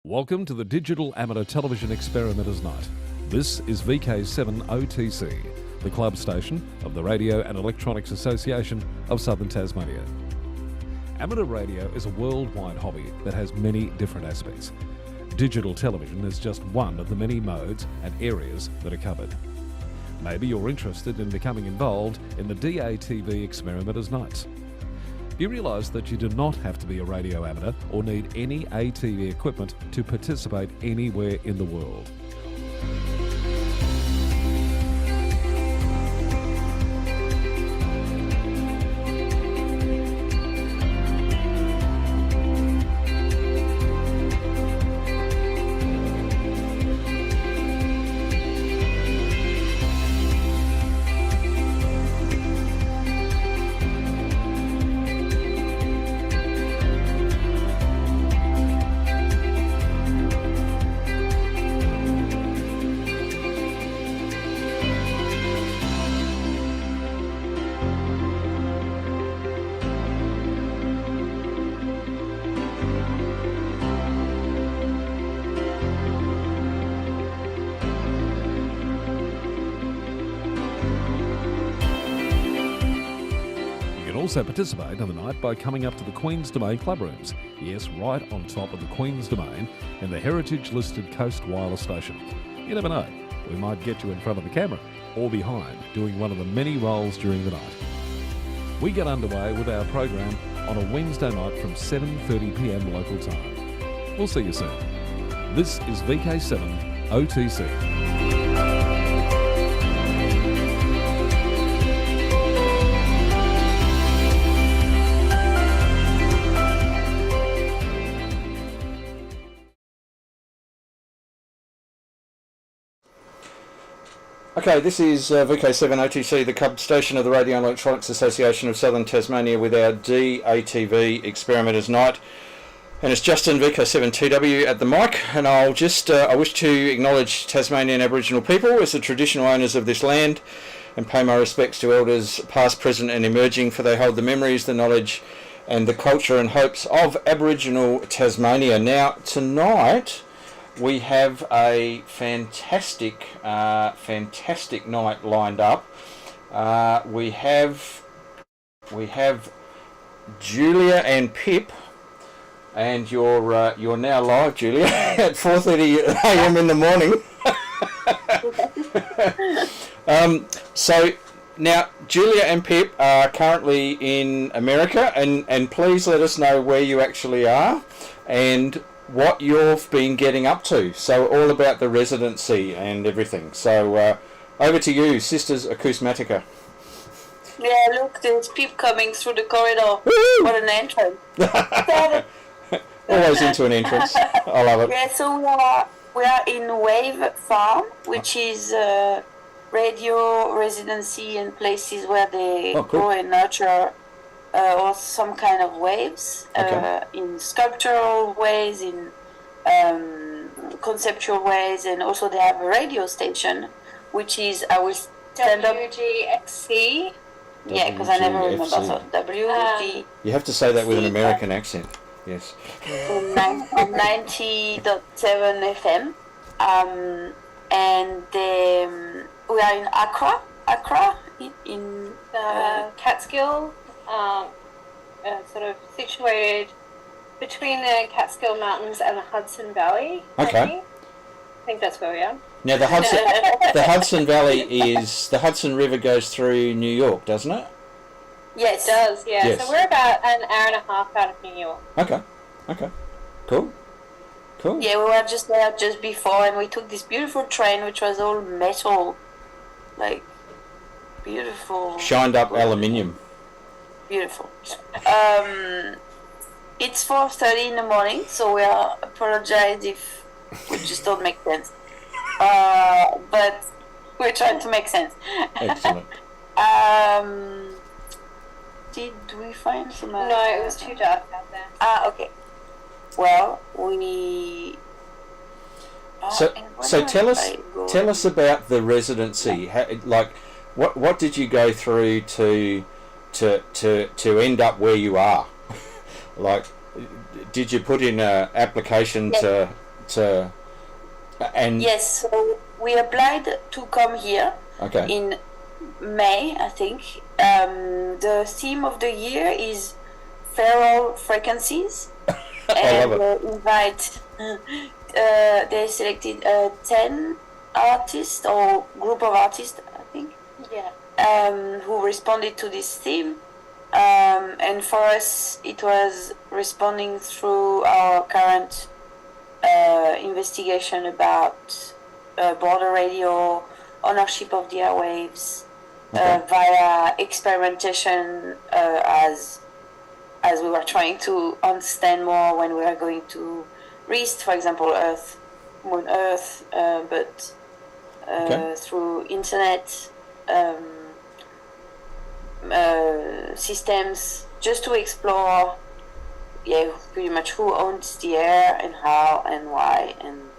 Welcome to the Digital Amateur Television Experimenters Night. This is VK7OTC, the club station of the Radio and Electronics Association of Southern Tasmania. Amateur radio is a worldwide hobby that has many different aspects. Digital television is just one of the many modes and areas that are covered. Maybe you're interested in becoming involved in the DATV Experimenters Nights. You realise that you do not have to be a radio amateur or need any ATV equipment to participate anywhere in the world. Also participate in the night by coming up to the Queen's Domain clubrooms. Yes, right on top of the Queen's Domain in the heritage-listed Coast Wireless Station. You never know, we might get you in front of the camera or behind, doing one of the many roles during the night. We get underway with our program on a Wednesday night from 7:30 p.m. local time. We'll see you soon. This is VK7 OTC. Okay, this is VK7OTC, the club station of the Radio and Electronics Association of Southern Tasmania, with our DATV Experimenters Night. And it's Justin, VK7TW at the mic, and I wish to acknowledge Tasmanian Aboriginal people as the traditional owners of this land and pay my respects to elders past, present and emerging, for they hold the memories, the knowledge and the culture and hopes of Aboriginal Tasmania. Now, tonight we have a fantastic night lined up. We have Julia and Pip, and you're now live, Julia, at 4:30 a.m. in the morning. So now Julia and Pip are currently in America, and please let us know where you actually are and what you've been getting up to. So all about the residency and everything. So over to you, Sisters Akousmatica. Yeah, look, there's Pip coming through the corridor. Woo! What an entrance. Always into an entrance. I love it. Yeah, so we are in Wave Farm, which is radio residency and places where they grow and nurture or some kind of waves, in sculptural ways, in conceptual ways, and also they have a radio station, which is, I will stand up. WGXC. Yeah, because I never remember. So WG. You have to say that with an American accent. Yes. 90.7 FM. And we are in Acra in Catskills. Sort of situated between the Catskill Mountains and the Hudson Valley. Okay. I think that's where we are. Now the Hudson Valley is, the Hudson River goes through New York, doesn't it? Yes, it does. Yeah. Yes. So we're about an hour and a half out of New York. Okay. Cool. Yeah, we were just there just before, and we took this beautiful train, which was all metal, like beautiful. Shined up aluminium. Beautiful. It's 4:30 in the morning, so we apologize if we just don't make sense. But we're trying to make sense. Excellent. Did we find some? No, it was too dark out there. Okay. Well, we. So tell us about the residency. How, like, what did you go through to end up where you are? Like, did you put in an application and Yes, so we applied to come here in May, I think. The theme of the year is feral frequencies. And invite, they selected 10 artists or group of artists, I think, who responded to this theme. And for us, it was responding through our current investigation about border radio, ownership of the airwaves, via experimentation as we were trying to understand more when we were going to REAST, for example, Earth, Moon, Earth, but through internet systems, just to explore, pretty much who owns the air and how and why. And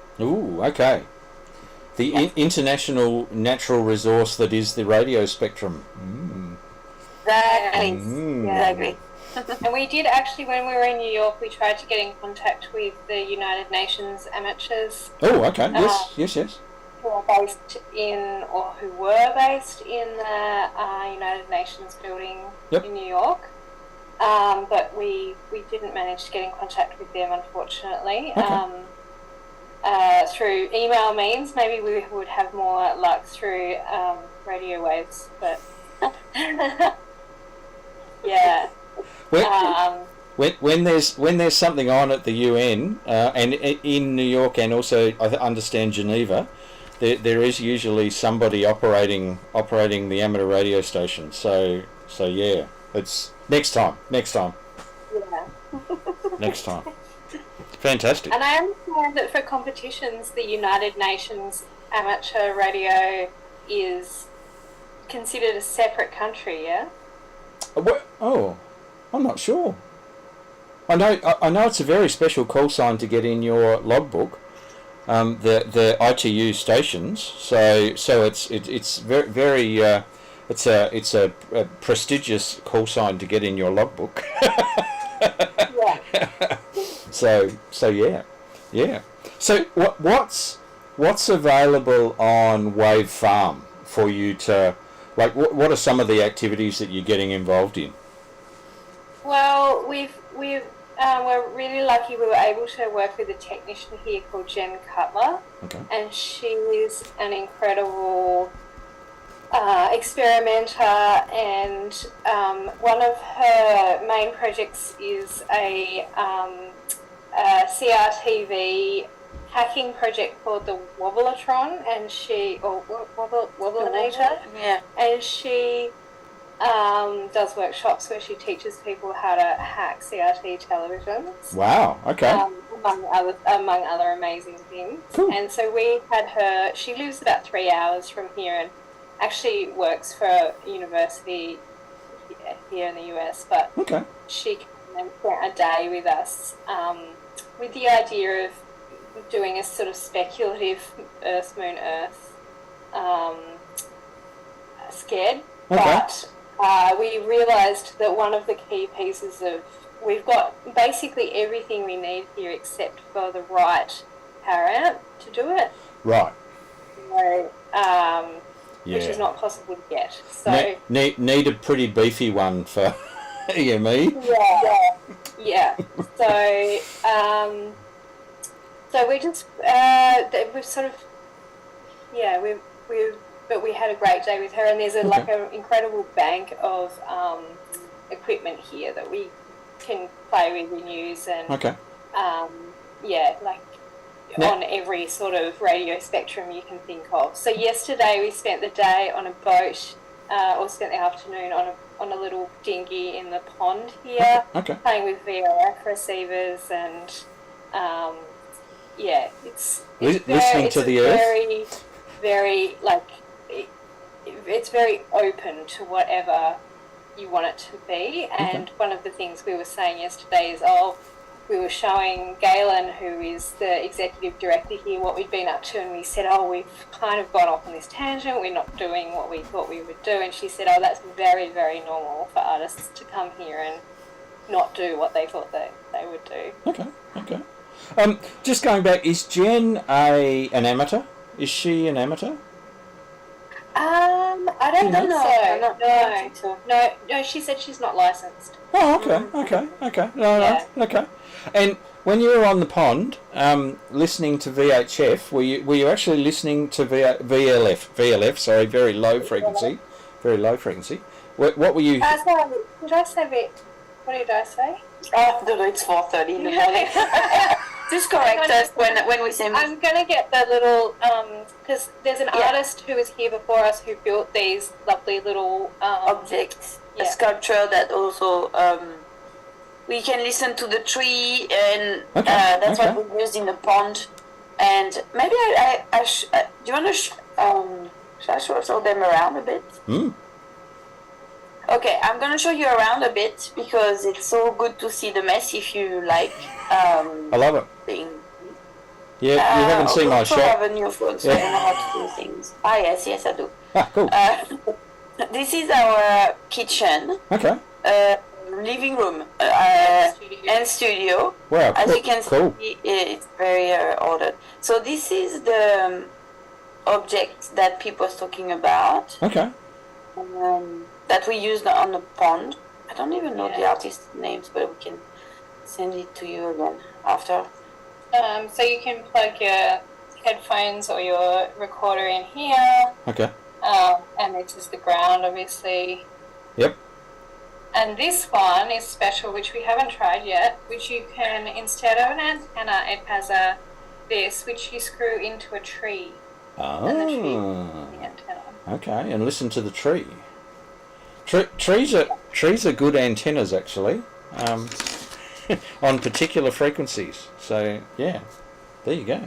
the international natural resource that is the radio spectrum. Exactly. And we did actually, when we were in New York, we tried to get in contact with the United Nations amateurs. Yes. Who are based in, or who were based in the United Nations building in New York. But we didn't manage to get in contact with them, unfortunately. Through email means, maybe we would have more luck through radio waves, but When there's something on at the UN and in New York, and also I understand Geneva, there is usually somebody operating the amateur radio station. So it's next time. Next time. Fantastic. And I understand that for competitions, the United Nations amateur radio is considered a separate country. I'm not sure. I know it's a very special call sign to get in your logbook. The ITU stations. So it's very it's a prestigious call sign to get in your logbook. So. So what's available on Wave Farm for you to, like? What are some of the activities that you're getting involved in? Well, we're really lucky we were able to work with a technician here called Jen Cutler, and she is an incredible experimenter, and one of her main projects is a CRTV hacking project called the Wobbletron, and Wobblinator, and she does workshops where she teaches people how to hack CRT televisions. Wow. Okay. Among other amazing things. Cool. And so we had her. She lives about 3 hours from here, and actually works for a university here in the US. But she came and spent a day with us, with the idea of doing a sort of speculative Earth, Moon, Earth sked. But we realised that one of the key pieces of, we've got basically everything we need here except for the right power amp to do it. Right. So, which is not possible to get. So need a pretty beefy one for me. Yeah. So we just we've sort of but we had a great day with her, and there's like an incredible bank of equipment here that we can play with and use, and on every sort of radio spectrum you can think of. So yesterday we spent the day on a boat, or spent the afternoon on a little dinghy in the pond here, playing with VRF receivers, and it's listening to the earth. Very, very it's very open to whatever you want it to be. And one of the things we were saying yesterday is, we were showing Galen, who is the executive director here, what we'd been up to, and we said, we've kind of gone off on this tangent, we're not doing what we thought we would do. And she said, that's very, very normal for artists to come here and not do what they thought they would do. Just going back, is Jen an amateur? Is she an amateur? I don't think so. No, she said she's not licensed. Oh, okay. No, okay. And when you were on the pond, listening to VHF, were you actually listening to VLF? Sorry, very low frequency. What were you? Did I say V? What did I say? Oh, no, it's 4:30 in the morning. Just correct us when we say. I'm gonna get the little because there's an artist who was here before us who built these lovely little objects, a sculpture that also we can listen to the tree, and that's what we used in the pond. And maybe do you want to should I show them around a bit? Okay, I'm gonna show you around a bit because it's so good to see the mess if you like. I love it. Thing. Yeah, you haven't seen my shop. I have a new phone, so I don't know how to do things. Yes, I do. Cool. This is our kitchen. Okay. Living room and studio. Wow, as you can see, it's very ordered. So this is the object that Pip was talking about. Okay. That we used on the pond. I don't even know the artist names, but we can send it to you again after. So you can plug your headphones or your recorder in here. Okay. And this is the ground, obviously. Yep. And this one is special, which we haven't tried yet, which you can, instead of an antenna, it has this, which you screw into a tree. And the tree is the antenna. Okay, and listen to the tree. Trees are good antennas, actually, on particular frequencies. So, yeah, there you go.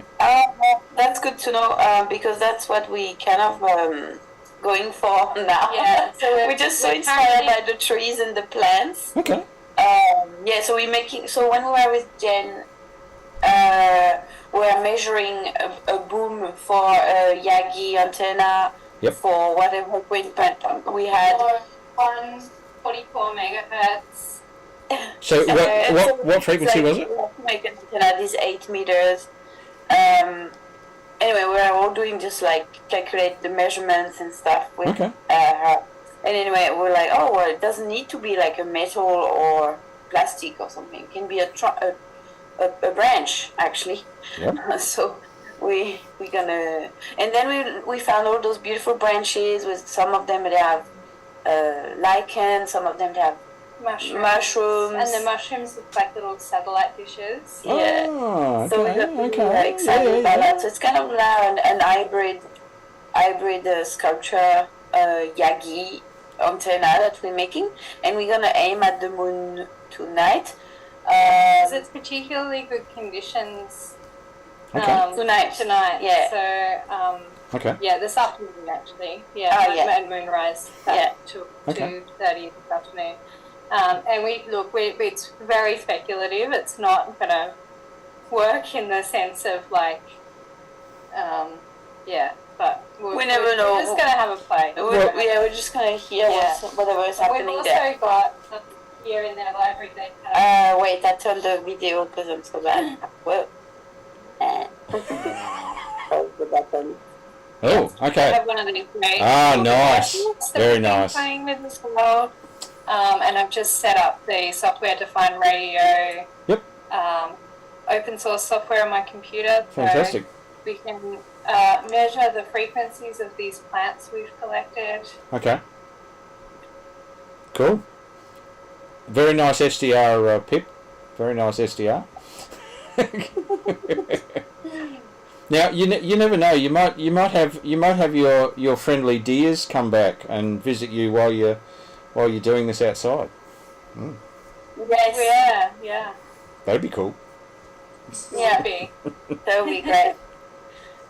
That's good to know because that's what we kind of going for now. Yeah, so we're just so inspired by the trees and the plants. Okay. So we're making. So when we were with Jen, we're measuring a boom for a Yagi antenna for whatever equipment we had. 144 megahertz. So what frequency was it? Make an antenna is 8 meters. Anyway, we're all doing just like calculate the measurements and stuff with her. And anyway, we're like, oh well, it doesn't need to be like a metal or plastic or something. It can be a branch actually. Yep. So we're gonna, and then we found all those beautiful branches with some of them they have lichen, some of them they have mushrooms. And the mushrooms look like little satellite dishes. Yeah. Oh, So we're really excited about that. So it's kind of now an hybrid sculpture Yagi antenna that we're making, and we're gonna aim at the moon tonight. Because it's particularly good conditions tonight. Yeah. So this afternoon actually. At moonrise. At 2:30 this afternoon. And it's very speculative. It's not going to work in the sense of like, but we never know. We're just going to have a play. We're just going to hear whatever is happening there. We've also got here in their library they have... wait, I turned the video because I'm so bad. Whoa. Oh, okay. I have one of these great. Nice. Very nice. Playing with as well. And I've just set up the software-defined radio. Yep. Open source software on my computer. Fantastic. So we can measure the frequencies of these plants we've collected. Okay. Cool. Very nice SDR, Pip. Very nice SDR. Now you never know. You might have your friendly deers come back and visit you while you're doing this outside. Yes. Yeah. That'd be cool. Yeah, that would be great.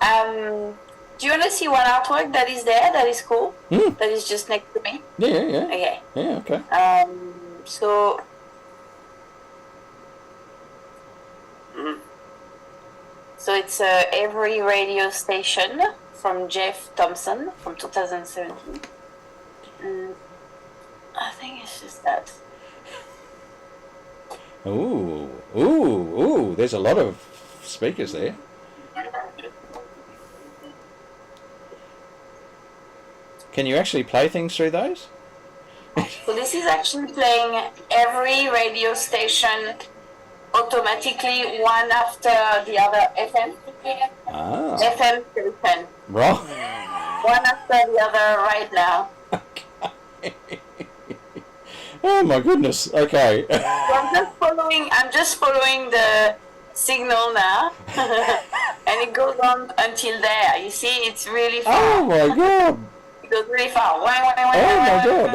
Do you want to see one artwork that is there? That is cool. That is just next to me. Yeah. Okay. Yeah. Okay. So. So it's every radio station from Jeff Thomson from 2017. I think it's just that. Ooh! There's a lot of speakers there. Can you actually play things through those? So this is actually playing every radio station automatically, one after the other. FM station. Right. One after the other right now. Oh my goodness. Okay. So I'm just following the signal now, and it goes on until there. You see, it's really far. Oh my god. It goes really far. Oh my god.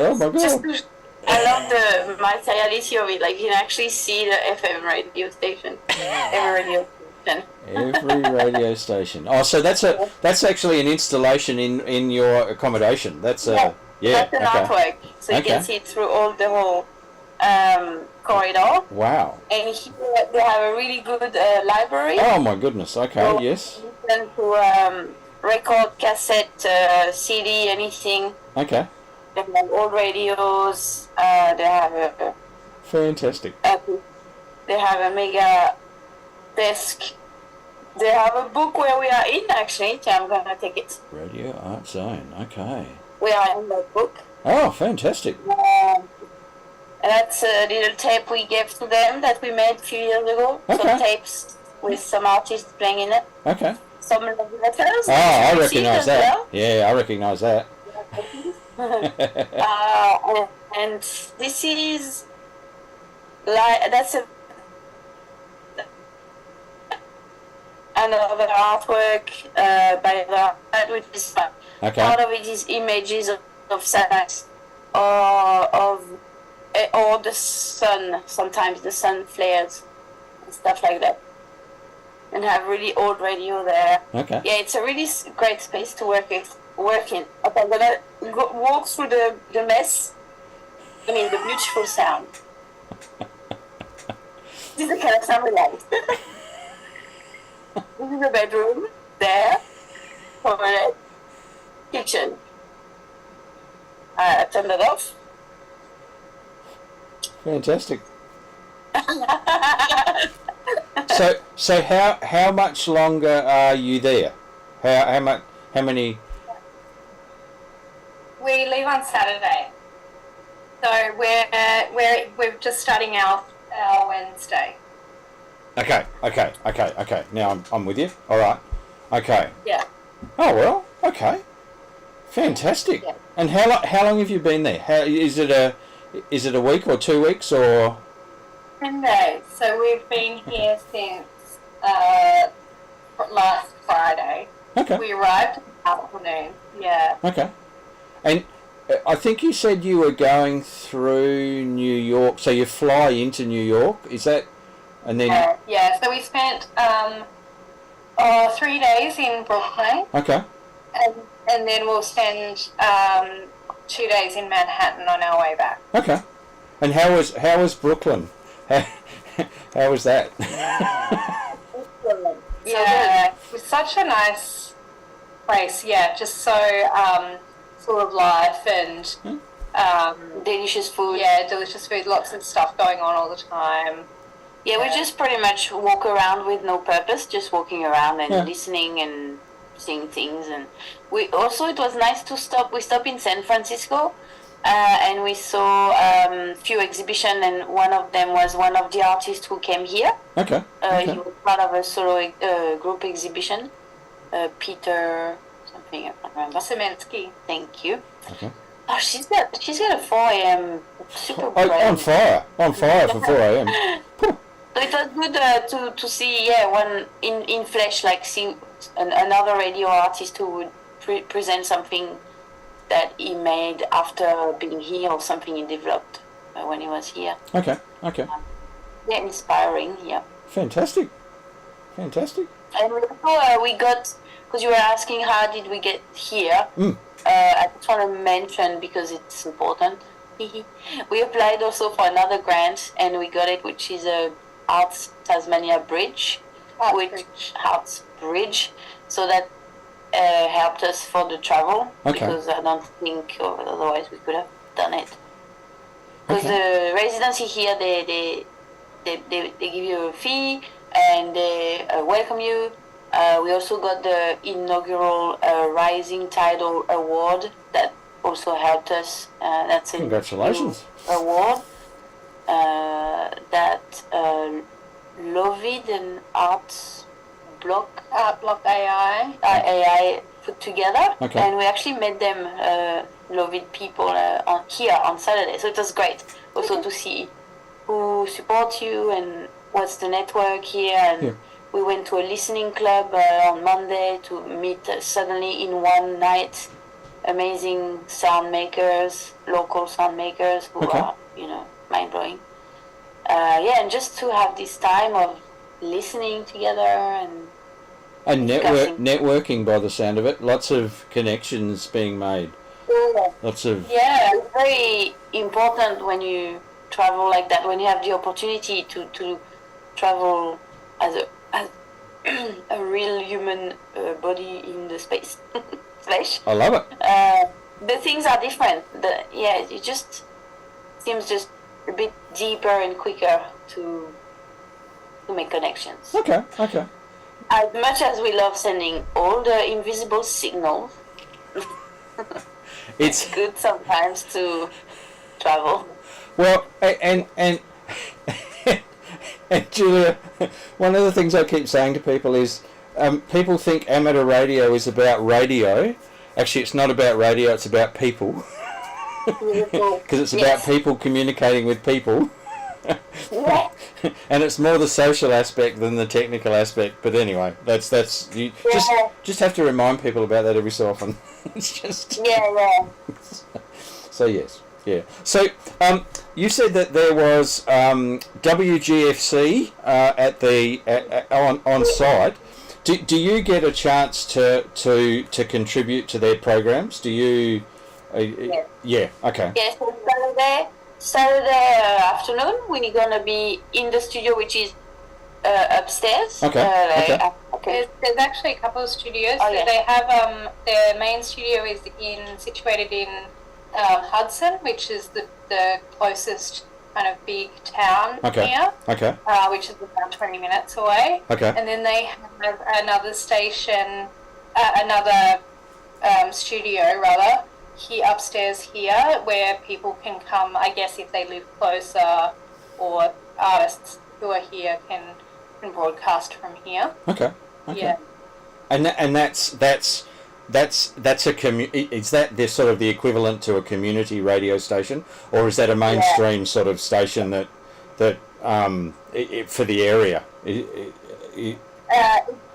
I love the materiality of it. Like you can actually see the FM radio station. Every radio station. Every radio station. Oh, so that's actually an installation in your accommodation. That's That's an artwork. So you can see it through the whole corridor. Wow. And here they have a really good library. Oh my goodness. Okay. So yes. Listen to record, cassette, CD, anything. Okay. They have old radios. They have a fantastic. They have a mega desk. They have a book where we are in actually. So I'm gonna take it. Radio Art Zone. Okay. We are in that book. Oh, fantastic. That's a little tape we gave to them that we made a few years ago. Okay. Some tapes with some artists playing in it. Okay. Some letters. Oh, I recognise that. Well. Yeah, I recognise that. And this is like another artwork by the art, which is fun. Okay. Part of it is images of satellites or the sun. Sometimes the sun flares and stuff like that. And have really old radio there. Okay. Yeah, it's a really great space to work in. Okay, I'm gonna walk through the mess. I mean, the beautiful sound. This is the kind of sound we like. This is the bedroom. There. Toilet. Kitchen. Turn that off. Fantastic. So how much longer are you there? How many? We leave on Saturday, so we're just starting our Wednesday. Okay. Now I'm with you. All right. Okay. Yeah. Oh well. Okay. Fantastic. Yeah. And how long have you been there? Is it a week or 2 weeks or? 10 days. So we've been here since last Friday. Okay. We arrived in the afternoon. Yeah. Okay. And I think you said you were going through New York, so you fly into New York. Is that? And then. Yeah. So we spent 3 days in Brooklyn. Okay. And then we'll spend 2 days in Manhattan on our way back. Okay. And how was Brooklyn? How was that? Yeah, it was such a nice place. Yeah, just so full of life and delicious food. Yeah, delicious food. Lots of stuff going on all the time. Yeah, we just pretty much walk around with no purpose, just walking around and listening and seeing things. And it was nice to stop. We stopped in San Francisco. And we saw a few exhibitions, and one of them was one of the artists who came here. Okay. He was part of a solo group exhibition. Peter something, I can't remember. Semensky. Thank you. Okay. Oh, she's got a 4 a.m. super brain. On fire for 4 a.m. So it was good to see, one in flesh, like see another radio artist who would present something that he made after being here or something he developed when he was here. Okay. Yeah, inspiring, yeah. Fantastic. And we got, because you were asking how did we get here, I just want to mention, because it's important, we applied also for another grant and we got it, which is a Art Tasmania Bridge, Art Bridge, so that helped us for the travel, because I don't think otherwise we could have done it. Because the residency here, they give you a fee, and they welcome you. We also got the inaugural Rising Tidal Award that also helped us. That's a Congratulations. new award that Lovid and Art Block AI put together, Okay. and we actually met them, Lovid people, here on Saturday. So it was great also to see who support you and what's the network here. And we went to a listening club on Monday to meet suddenly in one night amazing sound makers, local sound makers who are, mind blowing. And just to have this time of listening together and networking by the sound of it. Lots of connections being made. Yeah. Lots of It's very important when you travel like that, when you have the opportunity to travel as a real human body in the space. I love it. The things are different. It just seems just a bit deeper and quicker to make connections. Okay. As much as we love sending all the invisible signals, it's good sometimes to travel. Well, and Julia, one of the things I keep saying to people is people think amateur radio is about radio. Actually, it's not about radio, it's about people. Because it's about people communicating with people. And it's more the social aspect than the technical aspect. But anyway, that's you just have to remind people about that every so often. It's just So yes. Yeah. So you said that there was WGXC at the on site. Do you get a chance to contribute to their programs? Do you? Yes. Yeah. Okay. Yes. Saturday afternoon we're gonna be in the studio, which is upstairs. Okay. There's actually a couple of studios. Oh, so they have their main studio is situated in Hudson, which is the closest kind of big town here. Okay. Which is about 20 minutes away. Okay. And then they have another station, studio rather, here upstairs here, where people can come, I guess, if they live closer, or artists who are here can broadcast from here. Okay. Yeah. And that's a is that the sort of the equivalent to a community radio station, or is that a mainstream sort of station that for the area?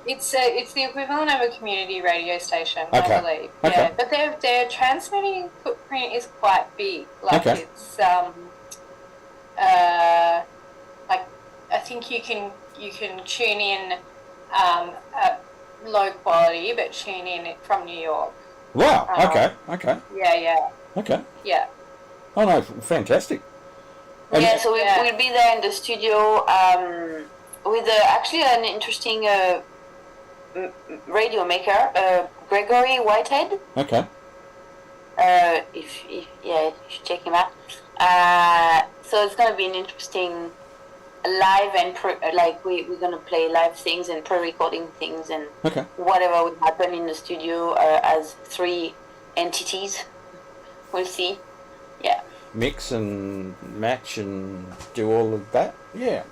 It's the equivalent of a community radio station, I believe. Okay. Yeah, but their transmitting footprint is quite big. It's like I think you can tune in at low quality, but tune in from New York. Wow. Okay. Yeah. Okay. Yeah. Oh no, fantastic. So we'll be there in the studio with actually an interesting radio maker, Gregory Whitehead. Okay. If you should check him out. So it's gonna be an interesting live and we're gonna play live things and pre-recording things and whatever will happen in the studio as three entities. We'll see. Yeah. Mix and match and do all of that. Yeah.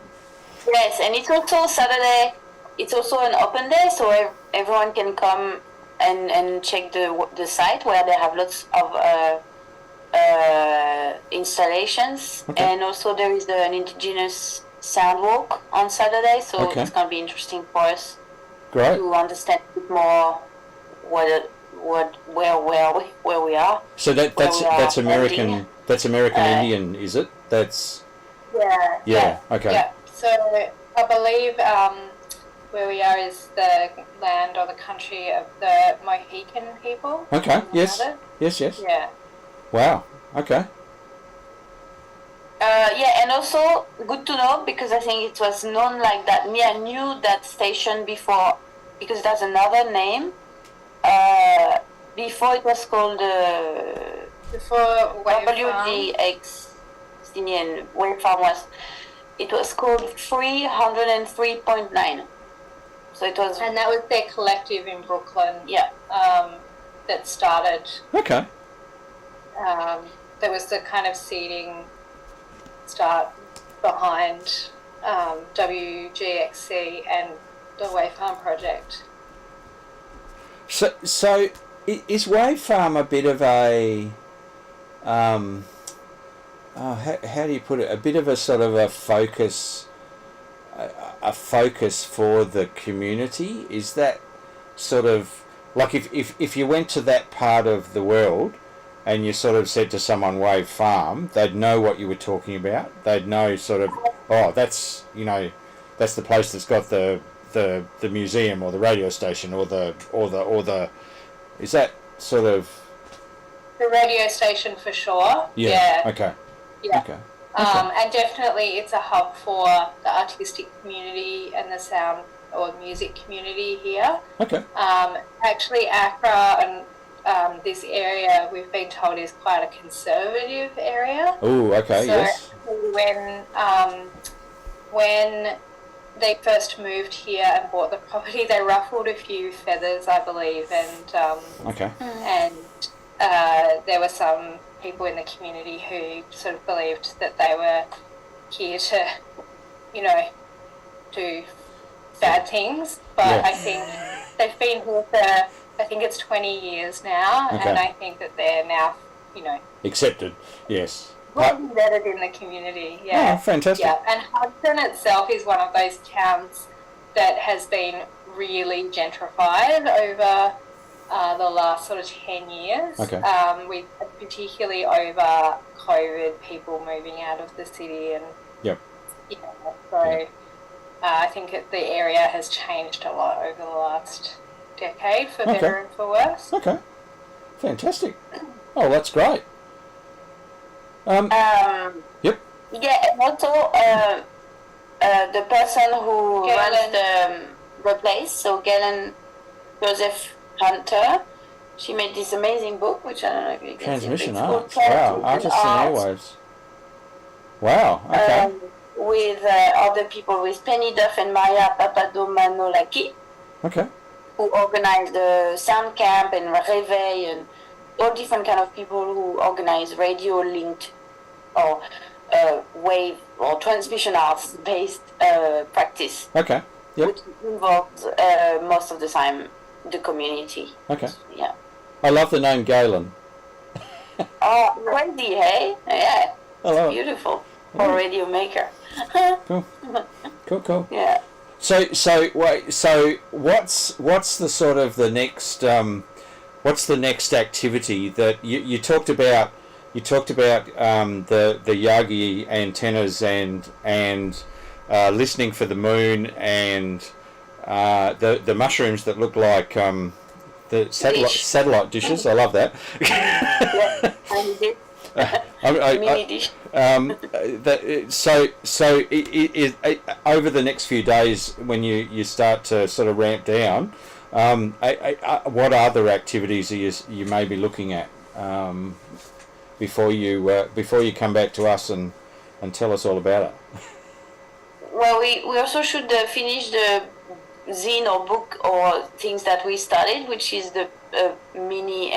Yes, and it's also Saturday. It's also an open day, so everyone can come and check the site where they have lots of installations, and also there is an indigenous sound walk on Saturday, so it's going to be interesting for us to understand a bit more where we are. So that's American. Ending. That's American Indian, is it? That's yeah. Okay. Yeah. So I believe where we are is the land or the country of the Mohican people. Okay. Yes. Yeah. Wow. Okay. And also good to know, because I think it was known like that. I knew that station before because it has another name. Before it was called WGXC and Wave Farm was. it was called 303.9. So it was, and that was their collective in Brooklyn. yeah. That started. Okay. There was the kind of seeding start behind WGXC and the Wave Farm project. So is Wave Farm a bit of a how do you put it? A bit of a sort of a focus for the community? Is that sort of like if you went to that part of the world and you sort of said to someone Wave Farm, they'd know what you were talking about. They'd know sort of, oh, that's, you know, that's the place that's got the museum or the radio station or the is that sort of the radio station for sure? Yeah. Okay. Yeah. Okay. And definitely it's a hub for the artistic community and the sound or music community here. Okay. Actually, Acra and this area we've been told is quite a conservative area. Oh, okay. So Yes. When they first moved here and bought the property, they ruffled a few feathers, I believe, and Okay. and there were some people in the community who sort of believed that they were here to, you know, do bad things. But Yeah. I think they've been here for, I think it's 20 years now, Okay. and I think that they're now, you know, Accepted. Yes. well embedded in the community. Yeah. Oh, fantastic. Yeah, and Hudson itself is one of those towns that has been really gentrified over the last sort of 10 years. Okay. With particularly over COVID, people moving out of the city, and Yep. yeah, so I think the area has changed a lot over the last decade, for Okay. better and for worse. Okay. Fantastic. Oh, that's great. Yep. Yeah, and also the person who runs the place, so Galen Joseph Hunter, she made this amazing book, which I don't know if you can Transmission see. It's called arts. Wow. Transmission Artists and Arts, airwaves. Wow. Okay. with other people, with Penny Duff and Maya Papadomanolaki, Okay. who organize the sound camp and Reveil and all different kind of people who organize radio linked or wave or transmission arts based practice, Okay. Yep. which involves most of the time the community. Okay. Yeah. I love the name Galen. Oh, crazy, hey? Yeah. I love it. Beautiful for a radio maker. Cool. Cool. Yeah. So what's the sort of the next what's the next activity that you talked about? You talked about the Yagi antennas and listening for the moon and the mushrooms that look like the satellite dishes. I love that. Yeah. And this mini dish. So over the next few days, when you start to sort of ramp down, what other activities are you may be looking at before you come back to us and tell us all about it? Well, we also should finish the zine or book or things that we started, which is the mini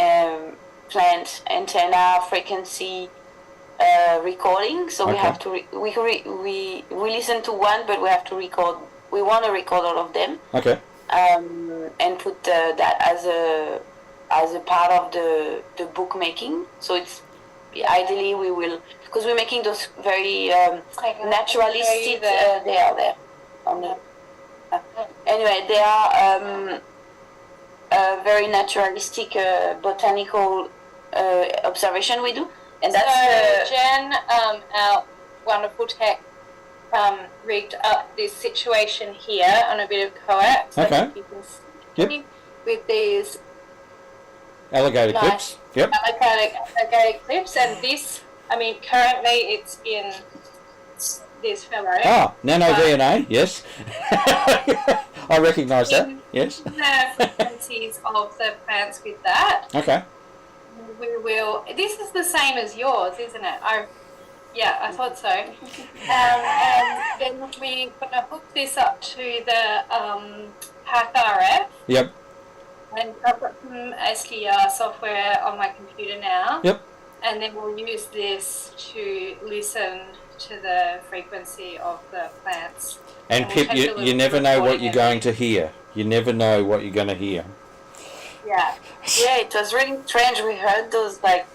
plant antenna frequency recording. So we have to we listen to one, but we have to record. We want to record all of them. Okay. And put that as a part of the bookmaking. So it's ideally we will, because we're making those very naturalistic. They are there on the. Anyway, they are very naturalistic botanical observation we do, and that's Jen, our wonderful tech, rigged up this situation here on a bit of coax. So Okay. you can see with these Alligator nice clips. Yep. alligator clips, and this, I mean, currently it's in this fellow. Ah, NanoVNA. Yes. I recognise that. Yes. The frequencies of the plants with that. Okay. We will. This is the same as yours, isn't it? Yeah, I thought so. And then we're going to hook this up to the HackRF. Yep. And I've got some SDR software on my computer now. Yep. And then we'll use this to listen to the frequency of the plants. And we'll Pip, you never know what you're going to hear. You never know what you're going to hear. Yeah. Yeah, it was really strange. We heard those like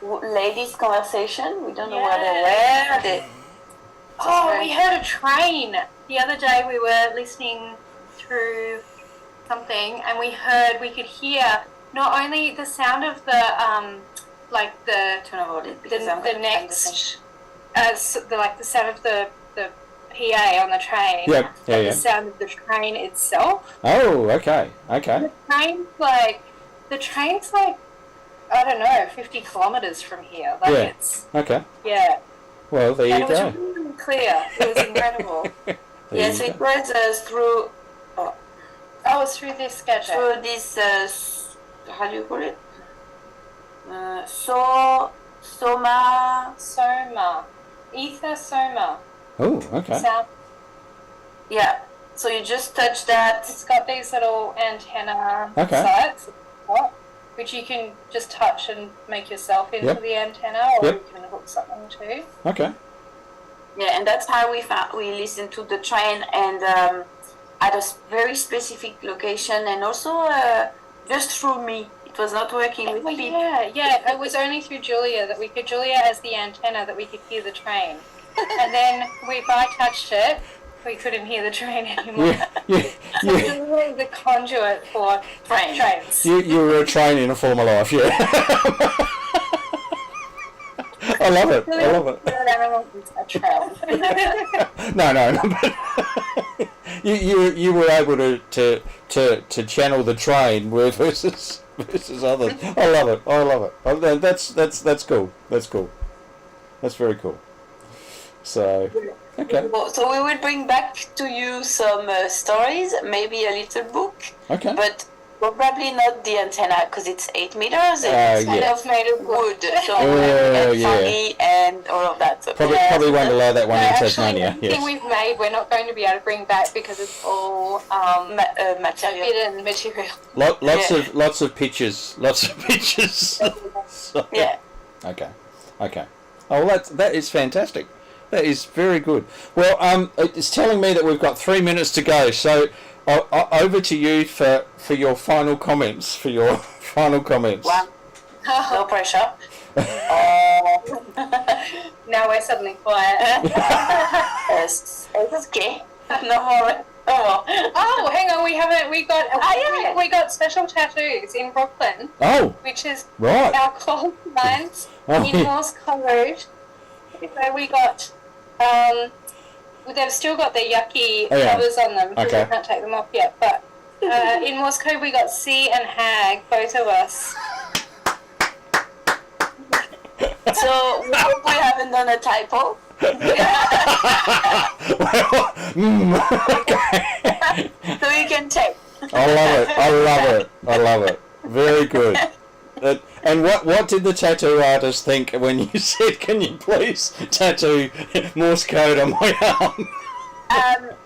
ladies' conversation. We don't know where they were. We heard a train. The other day we were listening through something and we could hear not only the sound of the the next the sound of the PA on the train. Yep. Yeah. The sound of the train itself. Oh, okay. The train's like I don't know, 50 kilometers from here. Like it's okay. Yeah. Well, there you go. It was really clear. It was incredible. Yes, it was through. Oh, it's through this gadget. Through this, how do you call it? Soma. EtherSonar. Oh, okay. Sound. Yeah. So you just touch that. It's got these little antenna sites, which you can just touch and make yourself into the antenna, or you can hook something to. Okay. Yeah, and that's how we listened to the train, and at a very specific location, and also just through me. It was not working with me. Yeah. It was only through Julia Julia as the antenna that we could hear the train. And then if I touched it, we couldn't hear the train anymore. So Julia is the conduit for trains. You were a train in a former life, yeah. I love it. A train. No. You were able to channel the train versus others. I love it. That's cool. That's very cool. So, okay. So we will bring back to you some stories, maybe a little book. Okay. But probably not the antenna because it's 8 meters and it's kind of made of wood, so and funny and all of that. So probably won't allow that one in Tasmania. Anything we've made, we're not going to be able to bring back because it's all forbidden material. Lots of pictures. So, yeah. Okay. Oh, well, that is fantastic. That is very good. Well, it's telling me that we've got 3 minutes to go, so over to you for your final comments. Wow. No pressure. Now we're suddenly quiet. Yes, it's okay. No more. Oh, hang on. We got special tattoos in Brooklyn. Oh, which is right. Our call signs in Morse code. So we got. They've still got their yucky covers on them because we can't take them off yet. But in Morse code, we got C and HAG, both of us. So we hope we haven't done a typo. So you can check. I love it. Very good. And what did the tattoo artist think when you said, "Can you please tattoo Morse code on my arm"?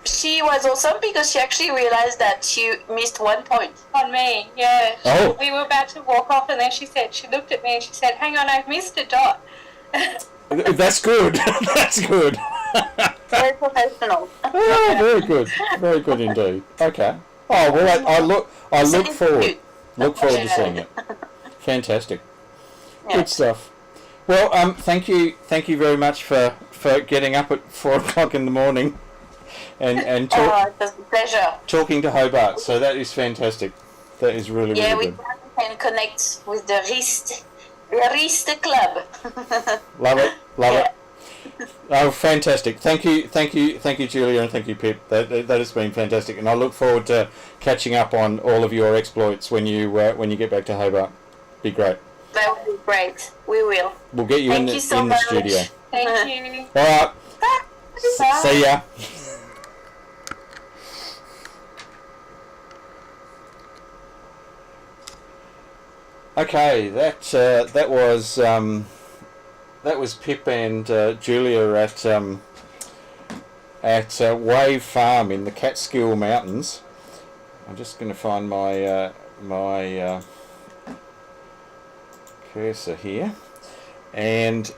She was awesome because she actually realized that she missed 1 point. On me, yeah. Oh. We were about to walk off and then she looked at me and she said, "Hang on, I've missed a dot." That's good. That's good. Very professional. Oh, very good indeed. Okay. Oh well, I look forward to seeing it. Fantastic. Yeah. Good stuff. Well, thank you very much for getting up at 4 o'clock in the morning and it was a pleasure. talking to Hobart. So that is fantastic. That is really really good. We can connect with the REAST Club. Love it. Oh, fantastic! Thank you, Julia, and thank you, Pip. That has been fantastic, and I look forward to catching up on all of your exploits when you get back to Hobart. Be great. That would be great. We will. We'll get you in the studio. Thank you. All right. Bye. See ya. Okay, that was Pip and Julia at Wave Farm in the Catskill Mountains. I'm just going to find my my cursor here, and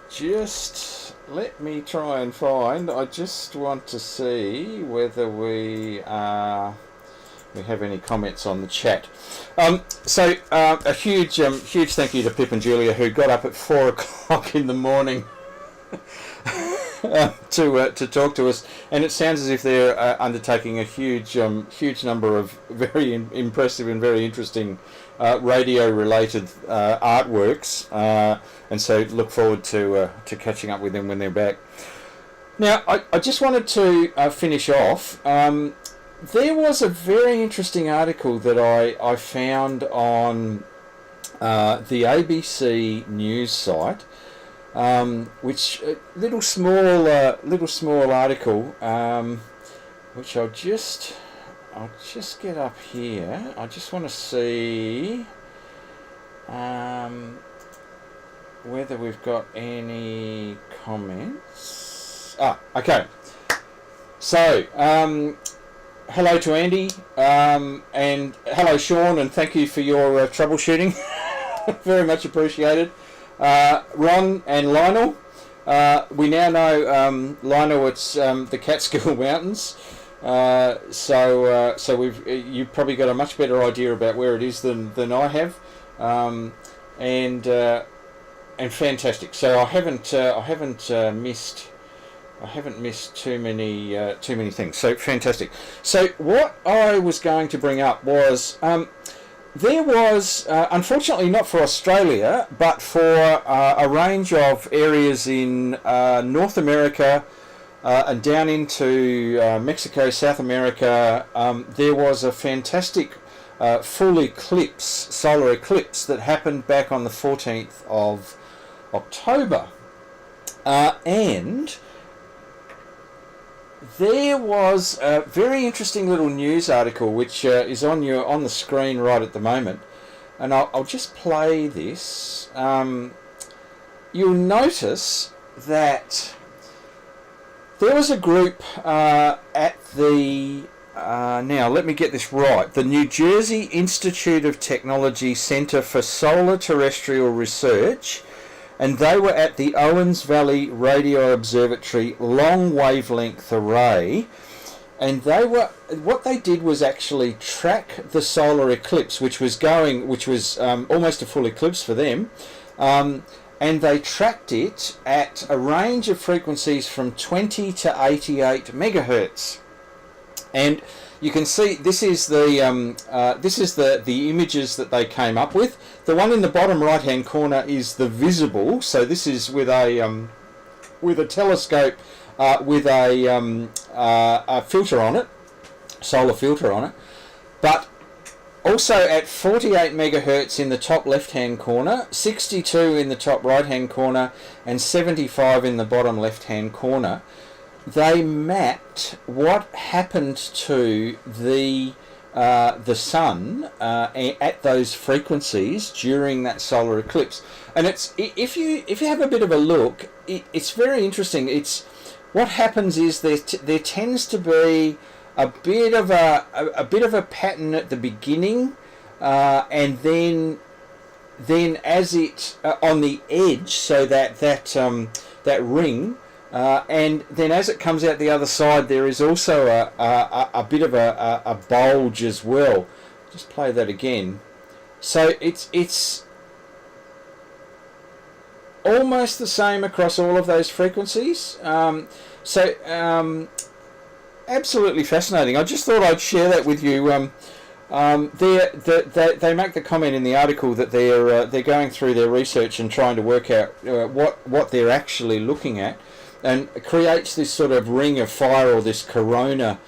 just let me try and find. I just want to see whether we have any comments on the chat. So a huge thank you to Pip and Julia, who got up at 4 o'clock in the morning to talk to us, and it sounds as if they're undertaking a huge number of very impressive and very interesting radio related artworks, and so look forward to catching up with them when they're back. Now I just wanted to finish off. There was a very interesting article that I found on the ABC news site, which little small article, which I'll just get up here. I just want to see whether we've got any comments. Okay. So hello to Andy, and hello Sean, and thank you for your troubleshooting. Very much appreciated. Ron and Lionel, we now know, Lionel, it's the Catskill Mountains, so you've probably got a much better idea about where it is than I have, and fantastic. So I haven't missed too many things. So fantastic. So what I was going to bring up was there was, unfortunately not for Australia, but for a range of areas in North America and down into Mexico, South America, there was a fantastic full eclipse, solar eclipse, that happened back on the 14th of October. And there was a very interesting little news article which is on the screen right at the moment, and I'll just play this. You'll notice that there was a group at the now let me get this right, the New Jersey Institute of Technology Center for Solar Terrestrial Research, and they were at the Owens Valley Radio Observatory Long Wavelength Array, and what they did was actually track the solar eclipse, which was almost a full eclipse for them, and they tracked it at a range of frequencies from 20 to 88 megahertz. And you can see this is the images that they came up with. The one in the bottom right hand corner is the visible. So this is with a telescope with a filter on it, solar filter on it. But also at 48 megahertz in the top left hand corner, 62 in the top right hand corner, and 75 in the bottom left hand corner. They mapped what happened to the sun at those frequencies during that solar eclipse, and it's if you have a bit of a look, it's very interesting. It's what happens is there tends to be a bit of a pattern at the beginning, and then as it on the edge, so that ring. And then as it comes out the other side, there is also a bit of a bulge as well. Just play that again. So it's almost the same across all of those frequencies. Absolutely fascinating. I just thought I'd share that with you. They make the comment in the article that they're going through their research and trying to work out what they're actually looking at, and it creates this sort of ring of fire, or this corona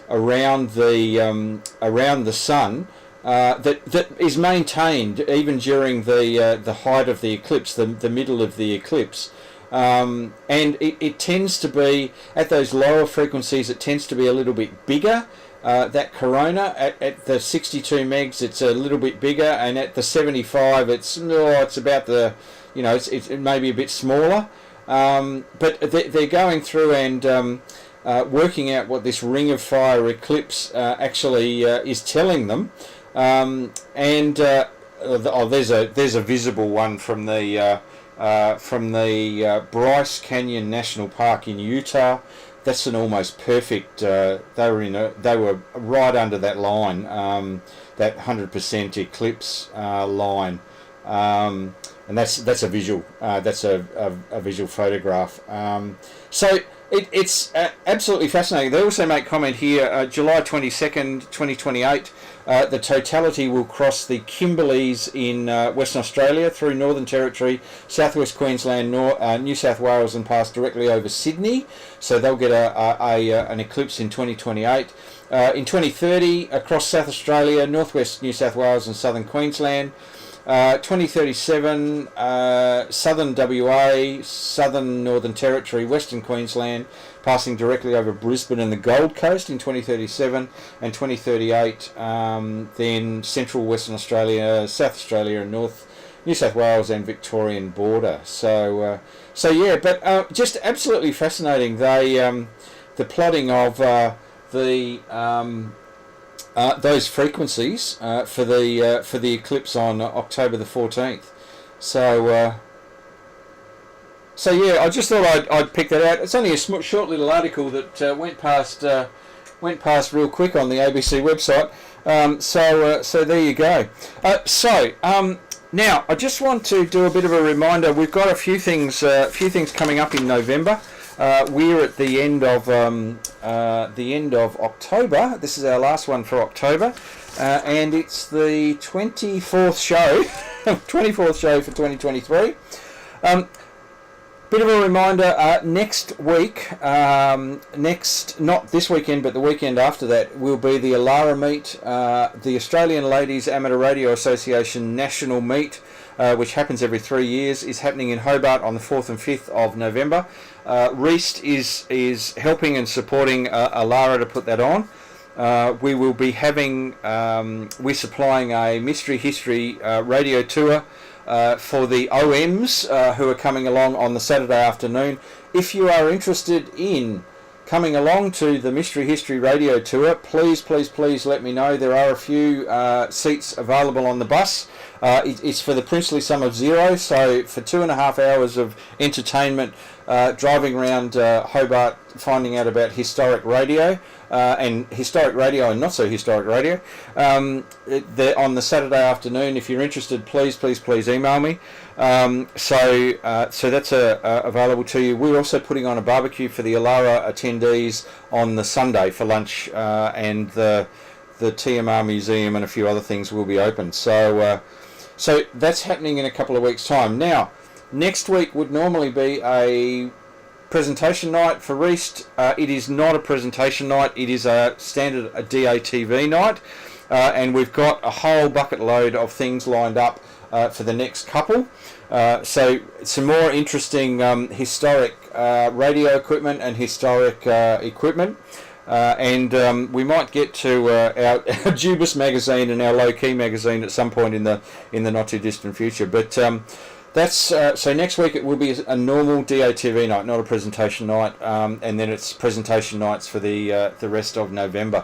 around the sun that is maintained even during the height of the eclipse, the middle of the eclipse. And it tends to be at those lower frequencies. It tends to be a little bit bigger. That corona at the 62 megs, it's a little bit bigger, and at the 75, it's about the you know, it may be a bit smaller, but they're going through and working out what this ring of fire eclipse actually is telling them. There's a visible one from the Bryce Canyon National Park in Utah. That's an almost perfect. They were right under that line, that 100% eclipse line, and that's a visual. That's a visual photograph. So it's absolutely fascinating. They also make comment here, July 22nd, 2028. The totality will cross the Kimberleys in Western Australia through Northern Territory, Southwest Queensland, New South Wales, and pass directly over Sydney. So they'll get an eclipse in 2028. In 2030, across South Australia, Northwest New South Wales, and Southern Queensland. 2037, Southern WA, Southern Northern Territory, Western Queensland, passing directly over Brisbane and the Gold Coast in 2037, and 2038, then Central Western Australia, South Australia, and North New South Wales and Victorian border. So yeah, but just absolutely fascinating. They the plotting of those frequencies for the eclipse on October the 14th. So yeah, I just thought I'd pick that out. It's only a short little article that went past real quick on the ABC website. So there you go. Now I just want to do a bit of a reminder. We've got a few things coming up in November. We're at the end of October. This is our last one for October, and it's the 24th show, 24th show for 2023. Bit of a reminder, next week, not this weekend, but the weekend after that, will be the Alara Meet, the Australian Ladies Amateur Radio Association National Meet, which happens every 3 years, is happening in Hobart on the 4th and 5th of November. REAST is helping and supporting Alara to put that on. We will be having, we're supplying a mystery history radio tour for the OMs who are coming along on the Saturday afternoon. If you are interested in coming along to the Mystery History Radio Tour, please let me know. There are a few seats available on the bus. It's for the princely sum of $0, so for 2.5 hours of entertainment, driving around Hobart, finding out about historic radio, and not so historic radio. On the Saturday afternoon, if you're interested, please email me. So that's available to you. We're also putting on a barbecue for the Alara attendees on the Sunday for lunch, and the TMR Museum and a few other things will be open. So that's happening in a couple of weeks' time. Now, next week would normally be a presentation night for REAST. It is not a presentation night. It is a standard DATV night, and we've got a whole bucket load of things lined up for the next couple. So some more interesting historic radio equipment and historic equipment. And we might get to our Jubis magazine and our Low Key magazine at some point in the not too distant future. But that's so next week it will be a normal DATV night, not a presentation night, and then it's presentation nights for the rest of November.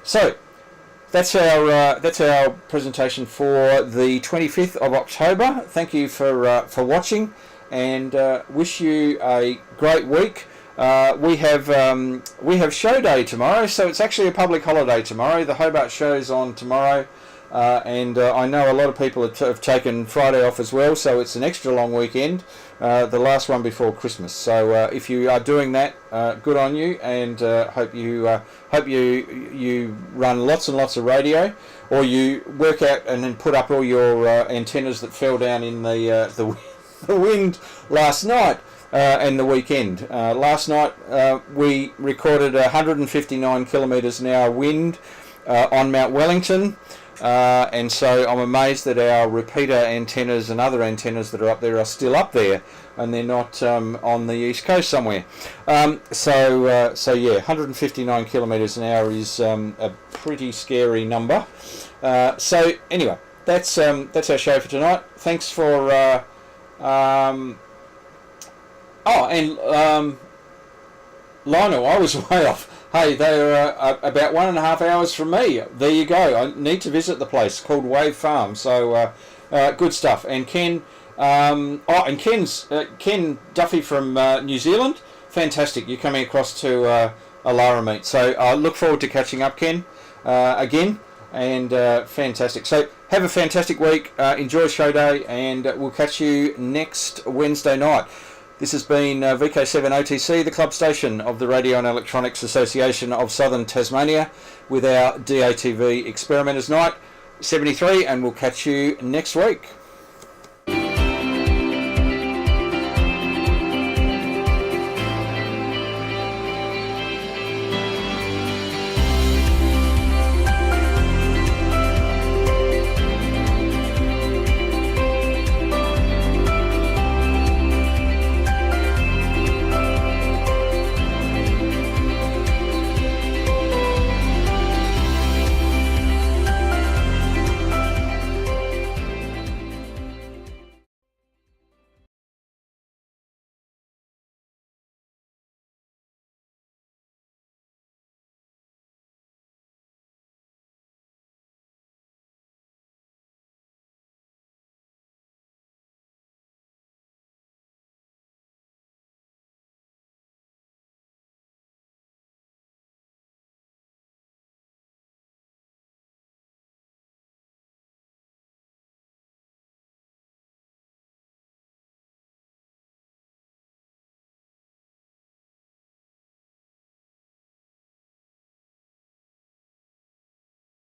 So that's our presentation for the 25th of October. Thank you for watching, and wish you a great week. We have show day tomorrow, so it's actually a public holiday tomorrow. The Hobart show's on tomorrow, and I know a lot of people have taken Friday off as well, so it's an extra long weekend, the last one before Christmas. So if you are doing that, good on you, and hope you run lots and lots of radio, or you work out and then put up all your antennas that fell down in the wind last night. And the weekend. Last night we recorded 159 kilometres an hour wind on Mount Wellington, and so I'm amazed that our repeater antennas and other antennas that are up there are still up there, and they're not on the east coast somewhere. So yeah, 159 kilometres an hour is a pretty scary number. So anyway, that's our show for tonight. Thanks for Lionel, I was way off. Hey, they're about 1.5 hours from me. There you go. I need to visit the place called Wave Farm. So good stuff. And Ken, and Ken Duffy from New Zealand. Fantastic. You're coming across to Alara Meet. So I look forward to catching up, Ken, again. And fantastic. So have a fantastic week. Enjoy show day, and we'll catch you next Wednesday night. This has been VK7 OTC, the club station of the Radio and Electronics Association of Southern Tasmania, with our DATV Experimenters Night 73, and we'll catch you next week.